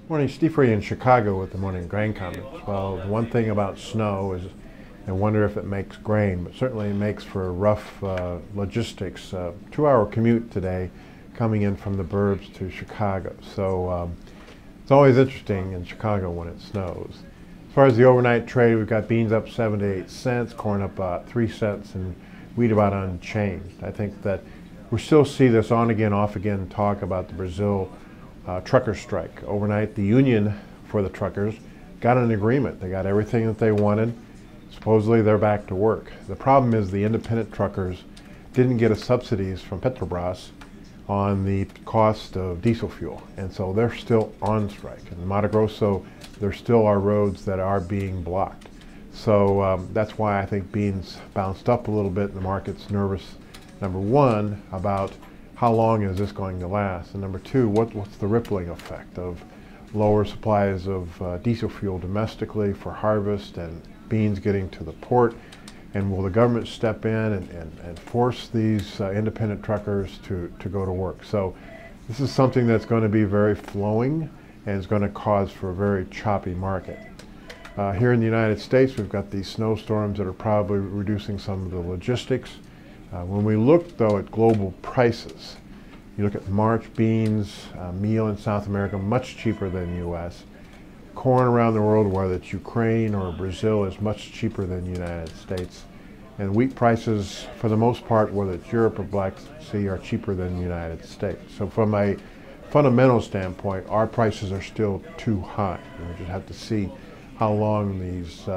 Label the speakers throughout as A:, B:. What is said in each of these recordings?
A: Morning, Steve Free in Chicago with the morning grain comments. Well, the one thing about snow is I wonder if it makes grain, but certainly it makes for rough logistics. 2-hour commute today coming in from the burbs to Chicago. So it's always interesting in Chicago when it snows. As far as the overnight trade, we've got beans up 7 to 8 cents, corn up about 3 cents, and wheat about unchanged. I think that we still see this on again, off again talk about the Brazil trucker strike. Overnight, the union for the truckers got an agreement. They got everything that they wanted. Supposedly, they're back to work. The problem is the independent truckers didn't get a subsidies from Petrobras on the cost of diesel fuel, and so they're still on strike. In Mato Grosso, there still are roads that are being blocked. So that's why I think beans bounced up a little bit, and the market's nervous, number one, about how long is this going to last? And number two, what's the rippling effect of lower supplies of diesel fuel domestically for harvest and beans getting to the port? And will the government step in and force these independent truckers to go to work? So this is something that's going to be very flowing and is going to cause for a very choppy market. Here in the United States, we've got these snowstorms that are probably reducing some of the logistics. When we look, though, at global prices, you look at March beans, meal in South America, much cheaper than the U.S. Corn around the world, whether it's Ukraine or Brazil, is much cheaper than the United States. And wheat prices, for the most part, whether it's Europe or Black Sea, are cheaper than the United States. So from a fundamental standpoint, our prices are still too high. And we just have to see how long these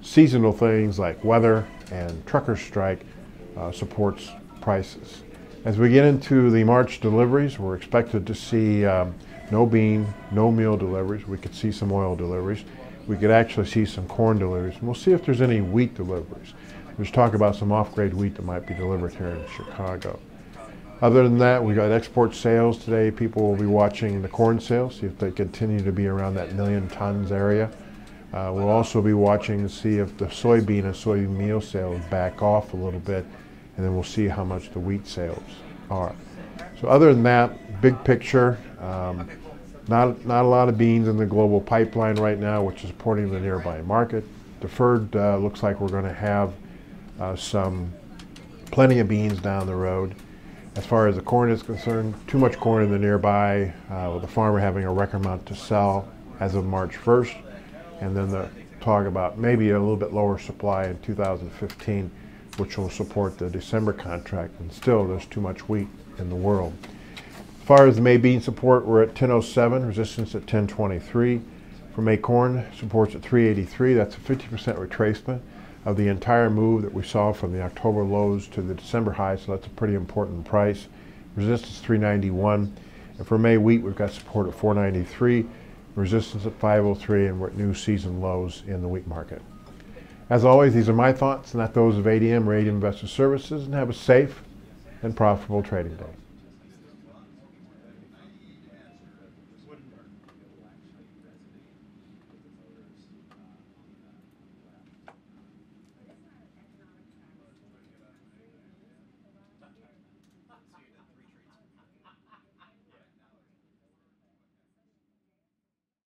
A: seasonal things like weather and trucker strike supports prices. As we get into the March deliveries, we're expected to see no bean, no meal deliveries. We could see some oil deliveries. We could actually see some corn deliveries. And we'll see if there's any wheat deliveries. There's talk about some off-grade wheat that might be delivered here in Chicago. Other than that, we got export sales today. People will be watching the corn sales, see if they continue to be around that 1 million tons area. We'll also be watching to see if the soybean and soybean meal sales back off a little bit, and then we'll see how much the wheat sales are. So other than that, big picture, not a lot of beans in the global pipeline right now, which is supporting the nearby market. Deferred looks like we're going to have plenty of beans down the road. As far as the corn is concerned, too much corn in the nearby, with the farmer having a record amount to sell as of March 1st, and then the talk about maybe a little bit lower supply in 2015, which will support the December contract, and still there's too much wheat in the world. As far as the May bean support, we're at 1007, resistance at 1023. For May corn, support's at 383. That's a 50% retracement of the entire move that we saw from the October lows to the December high, so that's a pretty important price. Resistance 391. And for May wheat, we've got support at 493, resistance at 503, and we're at new season lows in the wheat market. As always, these are my thoughts, not those of ADM or ADM Investor Services, and have a safe and profitable trading day.